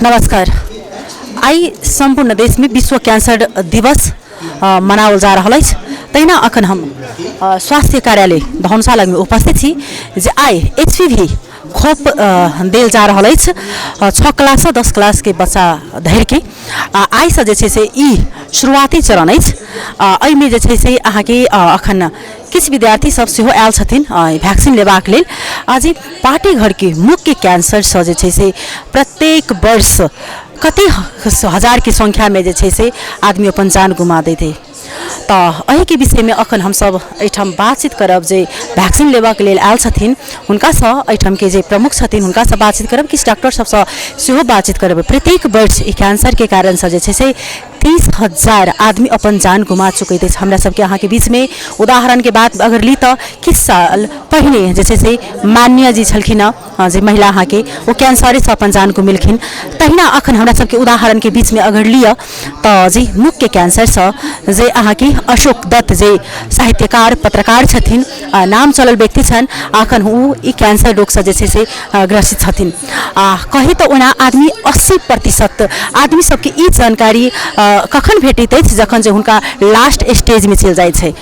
नमस्कार। आई संपूर्ण देश में विश्व कैंसर दिवस मनावल जा रहा है। तैना अखन हम स्वास्थ्य कार्यालय धनशाला में उपस्थित छी जे आई HPV खोप देल जा रहा है 6 क्लास 10 क्लास के बच्चा धर के आई से ई शुरुआती चरण है। जे से अहाँ के अखन किछ विद्यार्थी सब सेहो आयल छथिन वैक्सीन लेबाक लेल। आज पार्टी घर के मुख्य कैंसर से प्रत्येक वर्ष कति हजार की संख्या में से आदमी अपन जान गुमा देते। तो अही के विषय में अखन हम सब एठम बातचीत करब जे वैक्सीन लेबाक लेल आयल छथिन हुनका सँ एठम के जे प्रमुख छथिन हुनका सँ बातचीत करब। किछ डॉक्टर सब सँ सेहो बातचीत करब। प्रत्येक वर्ष ई कैंसर के कारण से 30,000 आदमी अपन जान गुमा चुके थे। हमरा सबके अहाँ के बीच में उदाहरण के बात अगर ली तो किछ साल पहले जैसे से मान्य जी छलखिन जे महिला अहाँ के वो कैंसर से अपन जान गुमेलखिन। तहिना अखन हमरा सबके उदाहरण के बीच में अगर लिया तो जी मुख्य कैंसर से जे अहाँ के अशोक दत्त जे साहित्यकार पत्रकार छथिन नाम चलल व्यक्ति छन अखन वो ई कैंसर रोग से जैसे से ग्रसित छथिन। कही तो ओना आदमी 80% आदमी सबके ई जानकारी कखन भेटैत अछि जखन जे हुनका लास्ट स्टेज में चल जाय छै।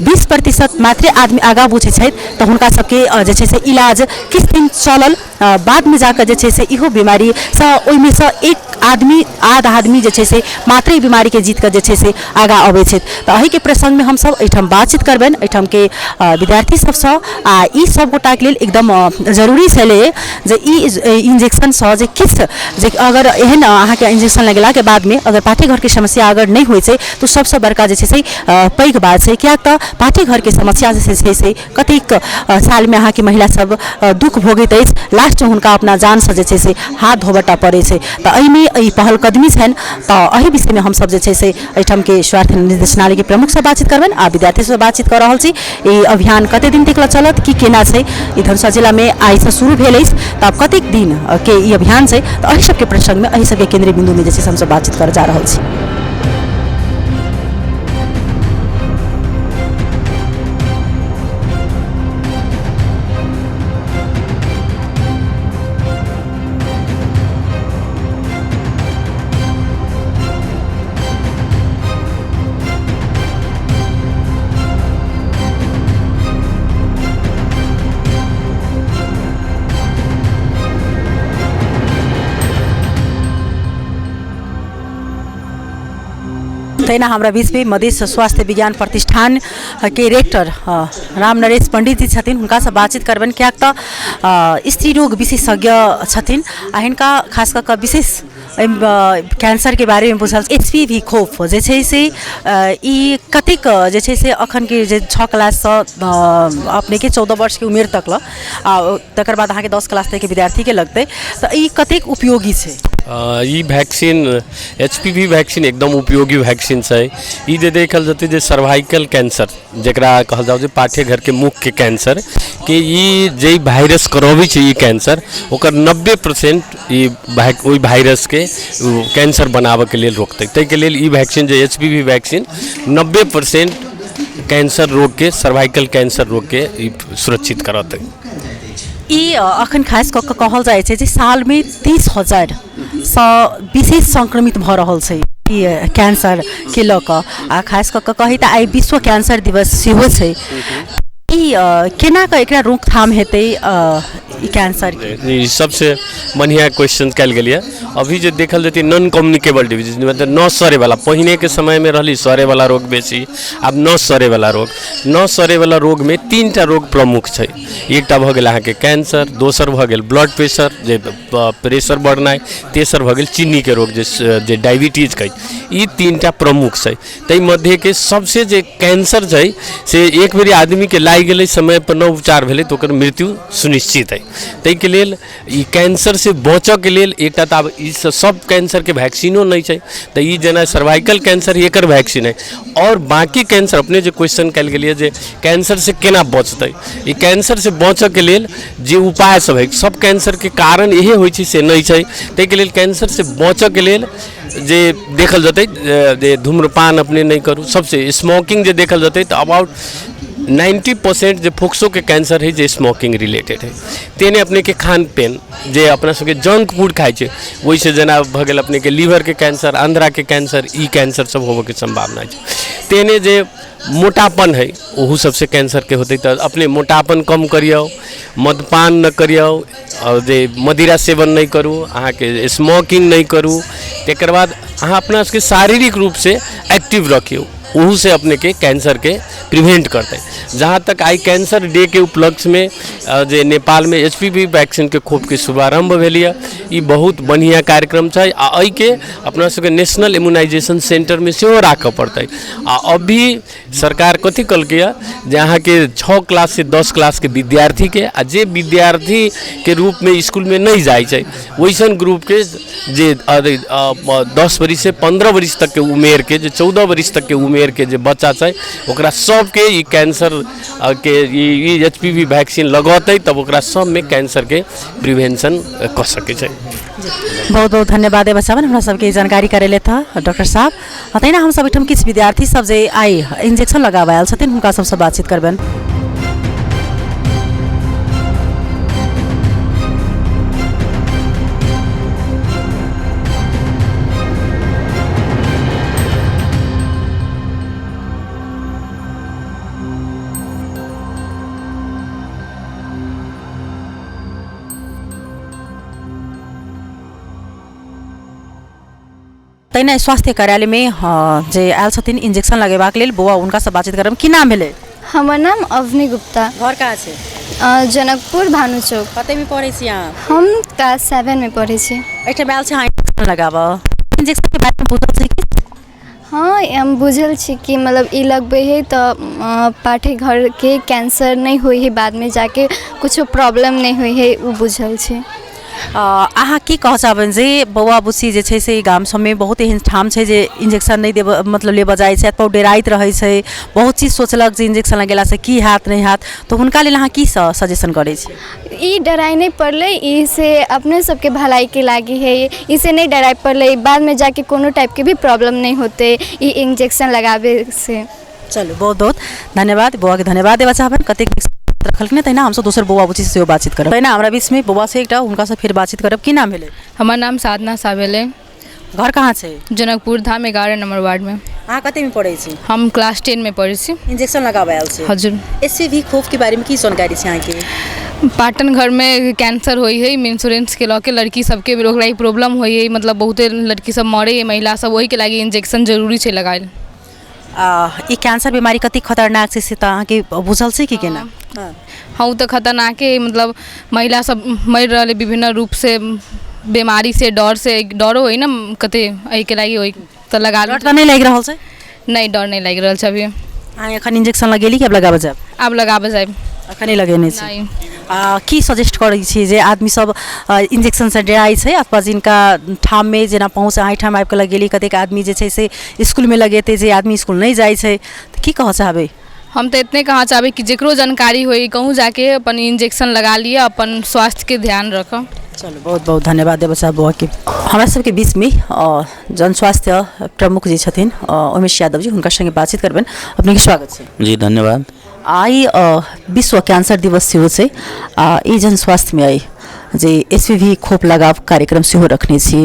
20% मात्र आदमी आगा बुझे छै तो हुनका सबके जे छै से इलाज किछ दिन चलल बाद में जाकर जे छै से इहो बीमारी से ओइ में से एक आदमी आध आदमी जे छै से मात्र बीमारी के जीत कर जे छै से आगा अबै छै। तो अही के प्रसंग में हम सब एठम बातचीत करबन एठम के विद्यार्थी सब सँ ई सब गोटा के लेल एकदम जरूरी छले जे ई इंजेक्शन सँ जे किछ जे अगर एहन अहाँ के इंजेक्शन लगला के बाद में अगर पाठी घर के समस्या अगर नहीं होय छै तो सबसे बड़का जे छै से पैघ बात छै। क्या तो पाठी घर के समस्या जे छै से कतेक साल में अहाँ के महिला सब दुख भोगैत अछि लास्ट में हुनका अपना जान से जे छै से हाथ धोबटा पड़े छै। तो एहि में ई पहल कदमी छन। तो एहि विषय में हम सब जे छै से एठम के स्वास्थ्य निर्देशनालय के प्रमुख से बातचीत करबन आ विद्यार्थी से बातचीत कर रहल छी। ई अभियान कते दिन तक चलत की केना छै ई धनशाला जिला में आई से शुरू भेल अछि तो अब कतेक दिन के ई अभियान छै तो एहि सब के प्रसंग में एहि सब के केंद्रीय बिंदु में जे छै हम सब बातचीत कर जा रहल छी। तैना हमारा बीच में मधेश स्वास्थ्य विज्ञान प्रतिष्ठान के रेक्टर राम नरेश पंडित जी छथिन हुनका से बातचीत करबन। क्या तो स्त्री रोग विशेषज्ञ छथिन आ हिनका खास कर विशेष कैंसर के बारे में बुझल। HPV खोप जे छै से ई कतेक जे छै से अखन के जे 6 क्लास से अपने के 14 वर्ष की उम्र तक तकर बाद अहाँ के 10 क्लास तक के विद्यार्थी के लगते तो ई कतेक उपयोगी छै। ई वैक्सीन HPV वैक्सीन एकदम उपयोगी वैक्सीन है। ई जे देखल जते जे सर्वाइकल कैंसर जकरा कहल जाओ जे पाठे घर के मुख्य कैंसर के ई जे वायरस करबै छै ई कैंसर ओकर 90% ई ओई वायरस के कैंसर बनाबे के लेल रोकतै। तै के लेल ई वैक्सीन जे HPV वैक्सीन 90% कैंसर रोग के सर्वाइकल कैंसर रोग के ई सुरक्षित करतै। ई अखन खास कऽ कहल जाय छै जे साल में 30,000 सँ विशेष संक्रमित भ रहल छै ई कैंसर के लऽ कऽ आ खास कऽ कही तऽ आई विश्व कैंसर दिवस सेहो छै। ई केना कऽ एकरा रोकथाम हेतै ई कैंसर के? सबसे बढ़िया क्वेश्चन कल गेलिए। अभी जो देखल जते नॉन कम्युनिकेबल डिजीज मतलब न सरे वाला पहिने के समय में रहली सरे वाला रोग बेसी अब न सरे वाला रोग। न सरे वाला रोग में 3टा रोग प्रमुख छै। एकटा भ गेल अहाँ के कैंसर, दोसर भ गेल ब्लड प्रेशर जे प्रेशर बढ़नाइ, तेसर भ गेल चीनी के रोग जे डायबिटीज के। ई 3टा प्रमुख छै। तै मध्य के सबसे जे कैंसर छै से एक बेर आदमी के लाग गेलै समय पर न उपचार भेलै तो ओकर मृत्यु सुनिश्चित है। तै के लेल ई कैंसर से बचऽ के लेल एकटा त ई सब कैंसर के वैक्सीनो नहीं छै तो ई जेना सर्वाइकल कैंसर एकर वैक्सीन है और बाकी कैंसर अपने जो क्वेश्चन कल गेलिए जे कैंसर से केना बचतै। ई कैंसर से बचऽ के लेल जे उपाय सब है सब कैंसर के कारण इहे होइ छै से नहीं छै। तै के लेल कैंसर से बचऽ के लेल जे देखल जतै जे धूम्रपान अपने नहीं करू। सबसे स्मोकिंग जे देखल जतै तो अबाउट 90% जो फोक्सो के कैंसर है जो स्मोकिंग रिलेटेड है तेने अपने के खान पेन जे अपना सबके जंक फूड खाए छे वही से जना भ गेल अपने के लीवर के कैंसर, आंध्रा के कैंसर, ई कैंसर सब होवे के संभावना है। तेने जे मोटापन है वहू सबसे कैंसर के होते तो अपने मोटापन कम करियो, मदपान न करियो और जे मदिरा सेवन नहीं करूँ, अहाँ के स्मोकिंग नहीं करूँ, तेकर बाद अहाँ अपना सबके शारीरिक रूप से एक्टिव रखियो, वहू से अपने के कैंसर के प्रिवेंट करते हैं। जहाँ तक आई कैंसर डे के उपलक्ष्य में जे नेपाल में HPV वैक्सीन के खोप के शुभारंभ भेलिए, ये बहुत बढ़िया कार्यक्रम है। आ के अपना सबके नेशनल इम्यूनाइजेशन सेंटर में से राख पड़ते। आ अभी सरकार कथी कल के जहाँ के 6 क्लास से 10 क्लास के विद्यार्थी के आ जे विद्यार्थी के रूप में स्कूल में नहीं जाए वैसन ग्रुप के जे 10 वर्ष से 15 वर्ष तक के उमेर के जे 14 वर्ष तक के उमेर के जे बच्चा है ओकरा सब के ई कैंसर के ई HPV वैक्सीन लगते तब ओकरा सब में कैंसर के प्रिवेंशन कर सके छै। बहुत बहुत धन्यवाद है बच्चा हमरा सबके जानकारी करेले था डॉक्टर साहब। तैना हम सब एठम किछु विद्यार्थी सब जे आई इंजेक्शन लगावे आयल छथिन हुनका सबसे बातचीत करबन। तैना स्वास्थ्य कार्यालय में जे आयल छथिन इंजेक्शन लगेबाक लेल बौआ उनका से बातचीत करब। की नाम भेले? हमर नाम अवनी गुप्ता। घर कहाँ छै? जनकपुर भानु चौक। कते में पढ़े छी अहाँ? हम क्लास 7 में पढ़े छी। एठे आयल छी इंजेक्शन लगाब। इंजेक्शन के बारे में बुझल छी कि? हाँ, हम बुझल छी कि मतलब ई लगबे है तो पाठे घर के कैंसर नहीं हुई है, बाद में जाके कुछ प्रॉब्लम नहीं हुई है, वो बुझल छी। अहाँ की कह चाहबन जे बौआ बुच्ची जे छै से गाम सब में बहुत एहन ठाम छै जे इंजेक्शन नहीं देब मतलब लेब जाय छै, तो डेराइत रहे छै, बहुत चीज सोचलक जे इंजेक्शन लगेला से की हाथ नहीं हाथ, तो हुनका लेल अहाँ की सजेशन करे छी? ई डराई नहीं पड़ले, ई से अपने सबके भलाई के लागी है, इसे नहीं डराई पड़ले, बाद में जाके कोनो टाइप के भी प्रॉब्लम नहीं होते ई इंजेक्शन लगावे से। चलो बहुत बहुत धन्यवाद बौआ के धन्यवाद देवा चाहबन। कतेक रखलखिन तैना हमसे दोसर बौआ बुच्ची से बातचीत करब। तैना हमरा बीच में बौआ से एकटा उनका से फिर बातचीत करब। की नाम भेले? हमार नाम साधना सावेले। घर कहाँ छै? जनकपुर धाम 11 नंबर वार्ड में। अहाँ कते में पढ़े छी? हम क्लास 10 में पढ़े छी। इंजेक्शन लगावे आयल छी? हजुर। HPV खोप के बारे में की जानकारी छै अहाँ के? पाटन घर में कैंसर होई है, इंश्योरेंस के लके लड़की सबके ओकरा प्रॉब्लम होई है, मतलब बहुते लड़की सब मरे है, महिला सब, वही के लागी इंजेक्शन जरूरी छै लगाइल। ई कैंसर बीमारी कति खतरनाक छै से त अहाँ के बुझल छै कि केना? हाँ, तो खतरनाक है, मतलब महिला सब मर रहे विभिन्न रूप से, बीमारी से, डरो है ना कते एहि के लागी होई तो लगा। डर त नहीं लग रहल छै? नहीं, डर नहीं लग रहल छै अभी। अहाँ एखन इंजेक्शन लगेली कि अब लगाबे जाब? अब लगाबे जाब। अखन नहीं लगेने छी? नहीं। की सजेस्ट करै छी जे आदमी सब इंजेक्शन से डराई छै अथवा जिनका ठाम में जेना पहुँच अहाँ ठाम आबि के लगेली, कतेक आदमी जे छै से स्कूल में लगेते जे आदमी स्कूल नहीं जाए छै, तो की कह चाहबे? हम तो इतने कहा चाहबे कि जेकरो जानकारी होई कहूँ जाके अपन इंजेक्शन लगा लिए, अपन स्वास्थ्य के ध्यान रखो। चलो बहुत बहुत धन्यवाद देव साहब बौआ के। हमरा सबके बीच में जन स्वास्थ्य प्रमुख जी छथिन उमेश यादव जी, हुनका संगे बातचीत करबन। अपने के स्वागत छै जी। धन्यवाद। आई विश्व कैंसर दिवस सेहो छै आ ई जन स्वास्थ्य में आई जे HPV खोप लगाव कार्यक्रम सेहो रखने छी।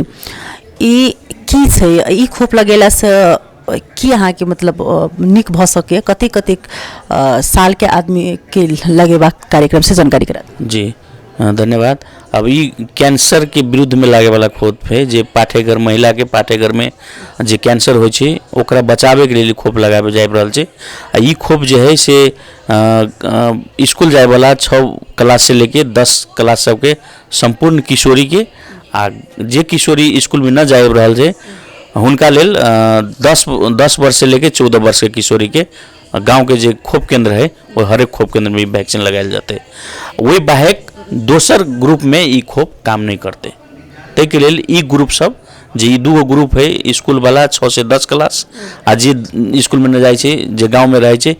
ई की छै? ई खोप लगेला से की अहाँ के मतलब निक भ सके? कतेक कतेक साल के आदमी के लगेबाक कार्यक्रम से जानकारी करा जी। धन्यवाद। अब ई कैंसर के विरुद्ध में लागे वाला खोप है जे पाठेघर महिला के पाठेघर में जे कैंसर हो छै ओकरा बचावे के लिए खोप लगावे जाए रहल छै। आ ई खोप जे है से स्कूल जाए वाला 6 क्लास से लेके 10 क्लास सबके संपूर्ण किशोरी के, आ जे किशोरी स्कूल में न जाए रहल छै हुनका लेल 10 वर्ष से लेके 14 वर्ष के किशोरी के गांव के जे खोप केंद्र है वो हर एक खोप केंद्र में वैक्सीन लगायल जाते। वही बाहेक दोसर ग्रुप में ई खोप काम नहीं करते, ताहि के लेल ई ग्रुप सब जे ई दूगो ग्रुप है स्कूल वाला 6 से 10 क्लास, आ जे स्कूल में न जाए छै जे गांव में रहे छै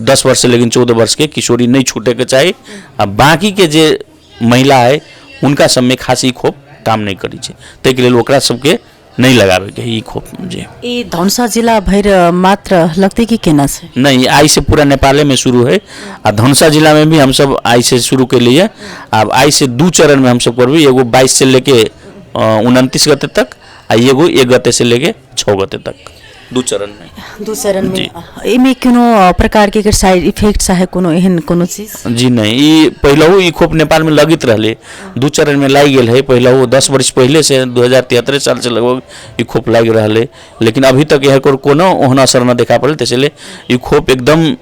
10 वर्ष से लेकिन 14 वर्ष के किशोरी नहीं छूटे के चाही। आ बाकी के जे महिला है उनका सब में खास ई खोप काम नहीं करी छै, ताहि के लेल ओकरा सबके नहीं लगावे के ई खोप जी। ये धनुषा जिला भर मात्र लगते कि केना से? नहीं, आई से पूरा नेपाले में शुरू है और धनुषा जिला में भी हम सब आई से शुरू के लिए। अब आई से 2 चरण में हम सब करबी, एगो 22 से लेके 29 गते तक आ एगो 1 गते से लेके 6 गते तक, 2 चरण में। 2 चरण में इमे कोनो प्रकार के अगर साइड इफेक्ट चाहे कोनो एहन कोनो चीज? जी नहीं, ई पहलहू ई खोप नेपाल में लगित रहले, 2 चरण में लाग गेल है। पहलहू 10 वर्ष पहले से 2073 साल से लगभग ई खोप लाग रहले, लेकिन अभी तक यह कोनो ओहन असर न देखा पड़े, त्यसैले ई खोप एकदम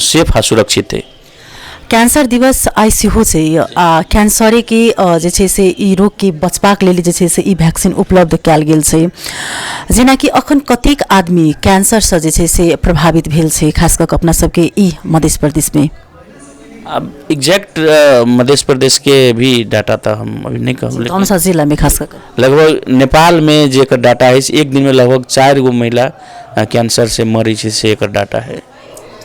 सेफ आ सुरक्षित है। कैंसर दिवस आई सेहो छै कैंसरे के जे छै से ई रोग के बचबाक लेल जे छै से ई वैक्सीन उपलब्ध कयल गेल छै, जेना कि अखन कतेक आदमी कैंसर से जे छै से प्रभावित भेल छै, खास कऽ अपना सबके ई मध्य प्रदेश में? अब एग्जैक्ट मध्य प्रदेश के भी डाटा तो हम अभी नहीं कहब, धनुषा जिला में खास कर लगभग नेपाल में जे एकर डाटा है, एक दिन में लगभग 4 गो महिला कैंसर से मरी छै, से एकर डाटा है।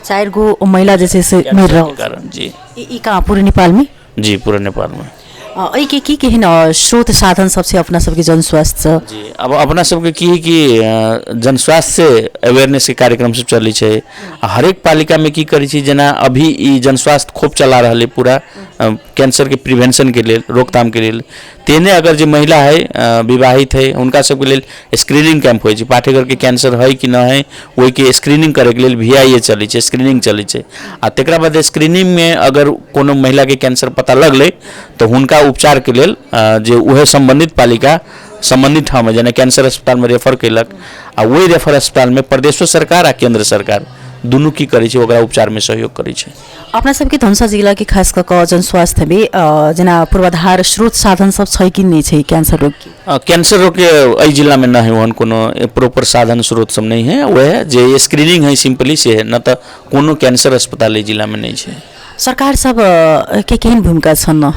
4 गो महिला जैसे से मर रहा कारण जी। ई कहाँ पूरे नेपाल में? जी पूरे नेपाल में। अई के की केहन स्रोत साधन सबसे अपना सबके जन स्वास्थ्य जी, अब अपना सबके की है कि जन स्वास्थ्य से अवेयरनेस के कार्यक्रम सब चली है। हरेक पालिका में की करी छी, जना अभी ई जन स्वास्थ्य खोप चला रहा है पूरा कैंसर के प्रिवेंशन के लिए, रोकथाम के लिए। तेने अगर जो महिला है विवाहित है उनका सबके लिए स्क्रीनिंग कैंप हो, पाठेघर के कैंसर है कि न है वही के स्क्रीनिंग करे के लिए VIA चली है, स्क्रीनिंग चली है। आ तकरा बाद स्क्रीनिंग में अगर कोनो महिला के कैंसर पता लगले तो उनका उपचार के लिए जो वह संबंधित पालिका संबंधित ठाव में जेना कैंसर अस्पताल में रेफर कैलक, आ वही रेफर अस्पताल में प्रदेश सरकार आ केंद्र सरकार दुनू की करी छै, ओकरा उपचार में सहयोग करी छै। अपना सबके धनुषा जिला के खास कऽ जन स्वास्थ्य में जेना पूर्वाधार स्रोत साधन सब छै कि नहीं छै कैंसर रोग के? कैंसर रोग के एहि जिला में नहीं है, कोनो प्रॉपर साधन स्रोत सब नहीं है। वह जे स्क्रीनिंग है सिंपली से है, न तो कोनो कैंसर अस्पताल जिला में नहीं है। सरकार सब के केहन भूमिका छन्?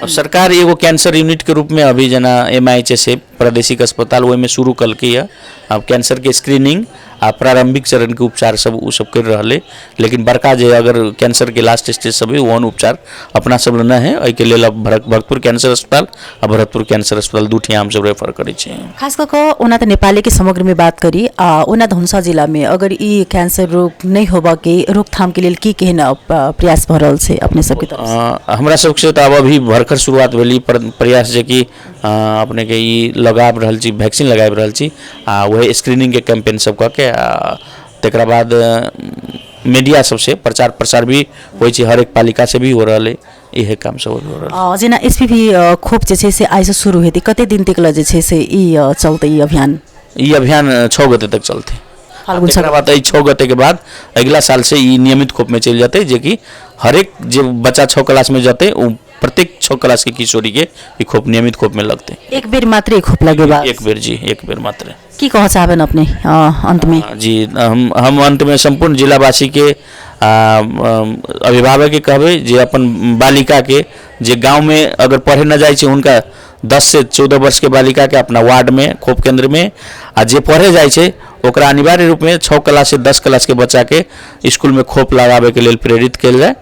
सरकार एगो कैंसर यूनिट के रूप में अभी जना MIHS प्रादेशिक अस्पताल वही में शुरू कल के है। अब कैंसर के स्क्रीनिंग आ प्रारंभिक चरण के उपचार सब उ सब कर रहे, लेकिन बड़का जे अगर कैंसर के लास्ट स्टेज सब है वहन उपचार अपना सब न है। एहि के लेल भरतपुर कैंसर अस्पताल आ भरतपुर कैंसर अस्पताल 2 ठी हम सब रेफर करी छै। खास कऽ ओना तो नेपाली के समग्र में बात करी ओना धनुषा जिला में अगर ई कैंसर रोग नहीं होबा के रोकथाम के लिए की केहन प्रयास भ रहल छै अपने सबके तरफ? हमरा सबसे तो अब अभी भरकर शुरुआत भेली प्रयास जे कि अपने के ई लगाब रहल छी, वैक्सीन लगाब रहल छी आ वह स्क्रीनिंग के कैंपेन सब कऽ के तकरा बाद मीडिया सबसे प्रचार प्रसार भी होइ छै, हर एक पालिका से भी हो रहा है, यह काम सब हो रहा है। जेना SPV खोप जे छै से आइ से शुरू हेतै, कते दिन तक जे छै से ई चलते ई अभियान? ई अभियान 6 गते तक चलते। फाल्गुन तकरा बाद 6 गते के बाद अगला साल से ई नियमित खोप में चल जाते, जे कि हर एक जो बच्चा 6 क्लास में जाते प्रत्येक 6 क्लास के किशोरी के ई खोप नियमित खोप में लगते। एक बेर मात्र खोप लगे बाद? एक बेर जी, एक बेर मात्र। की कह चाहबेन अपने अंत में? जी हम अंत में संपूर्ण जिलावासी के अभिभावक के कहबे जे अपन बालिका के जे गांव में अगर पढ़े न जाए छै उनका 10 से 14 वर्ष के बालिका के अपना वार्ड में खोप केंद्र में आ जे पढ़े जाए छै ओकरा अनिवार्य रूप में 6 क्लास से 10 क्लास के बच्चा के स्कूल में खोप लगावे के लिए प्रेरित कल जाए।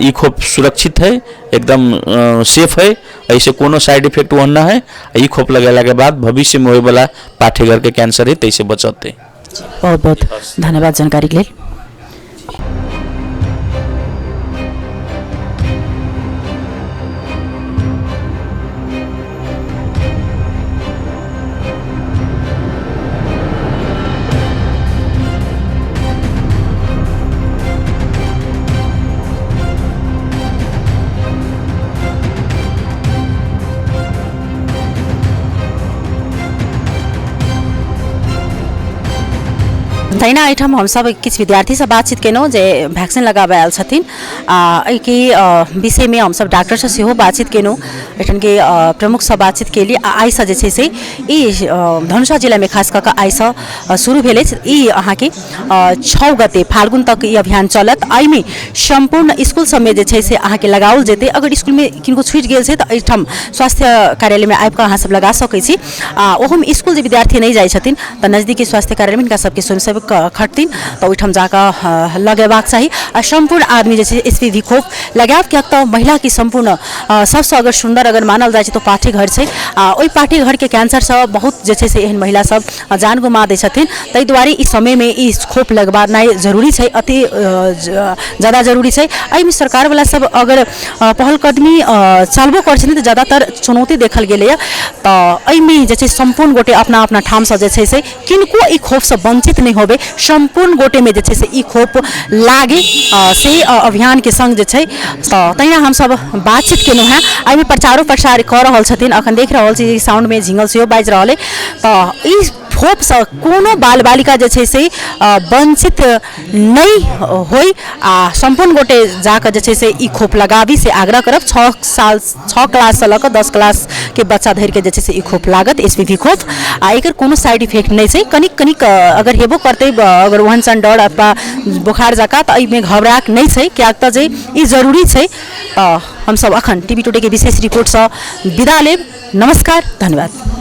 ई खोप सुरक्षित है, एकदम सेफ है, ऐसे कोनो साइड इफेक्ट वहाँ ना है। ई खोप लगेला के बाद भविष्य में होए वाला पाठेघर के कैंसर है तैसे बचते। बहुत बहुत धन्यवाद जानकारी के लिए। तहिना एहिठाम हमसब किछु विद्यार्थी से बातचीत केलहुँ जे वैक्सीन लगाबे आयल छथिन एहिके विषय में हमसब डॉक्टर से सेहो बातचीत केलहुँ, एहिठाम के प्रमुख से बातचीत केली। आइ से जे छै से ई धनुषा जिला में खास कऽ आइ से शुरू भेल अछि। ई अहाँके 6 गते फाल्गुन तक ई अभियान चलत। एहिमे संपूर्ण स्कूल सब में जे छै से अहाँके लगाओल जेतै। अगर स्कूल में किनको छूटि गेल छै तऽ एहिठाम स्वास्थ्य कार्यालय में आबि कऽ अहाँ सब लगा सकै छी। ओहोमे स्कूल जे विद्यार्थी नहीं जाइ छथिन तऽ नजदीकी स्वास्थ्य कार्यालय में हिनका सबके स्वयंसेवक खटथिन तऽ ओहिठाम जाकऽ लगेबाक चाही आ सम्पूर्ण आदमी जे छै HPV खोप लगायब किएक तऽ महिला की सम्पूर्ण सबसँ अगर सुन्दर अगर मानल जाइ छै तऽ पाठीघर छै आ ओहि पाठीघरके कैंसरसँ बहुत जे छै से एहन महिला सब जान गुमा दै छथिन ताहि दुआरे ई समयमे ई खोप लगबानाइ जरूरी छै अति ज़्यादा जरूरी छै एहिमे सरकारवला सब अगर पहलकदमी चालबो करै छथिन तऽ ज़्यादातर चुनौती देखल गेलैए तऽ एहिमे जे छै सम्पूर्ण गोटे अपना अपना ठामसँ जे छै से किनको ई खोपसँ वञ्चित नहि होबे सम्पूर्ण गोटेमे जे छै से ई खोप लागे से अभियानके संग जे छै तऽ तहिना हमसब बातचीत केलहुँ हेँ एहिमे प्रचारो प्रसार कऽ रहल छथिन अखन देख रहल छी साउंडमे झिंगल सेहो बाजि रहल अइ तऽ ई खोपसँ कोनो बाल बालिका जे छै से वञ्चित नहि होइ आ सम्पूर्ण गोटे जाकऽ जे छै से ई खोप लगाबी से आग्रह करब 6 क्लाससँ लऽ कऽ 10 क्लासके बच्चा धरिके जे छै से ई खोप लागत HPV खोप आ एकर कोनो साइड इफेक्ट नहीं छै कनिक कनिक अगर हेबो करते अगर ओहन सन डर अथवा बोखार जकाँ तऽ एहिमे घबराहट नहीं छै किएक तऽ जे ई जरूरी छै हमसब अखन TV टुडे के विशेष रिपोर्टसँ विदा लेब नमस्कार धन्यवाद।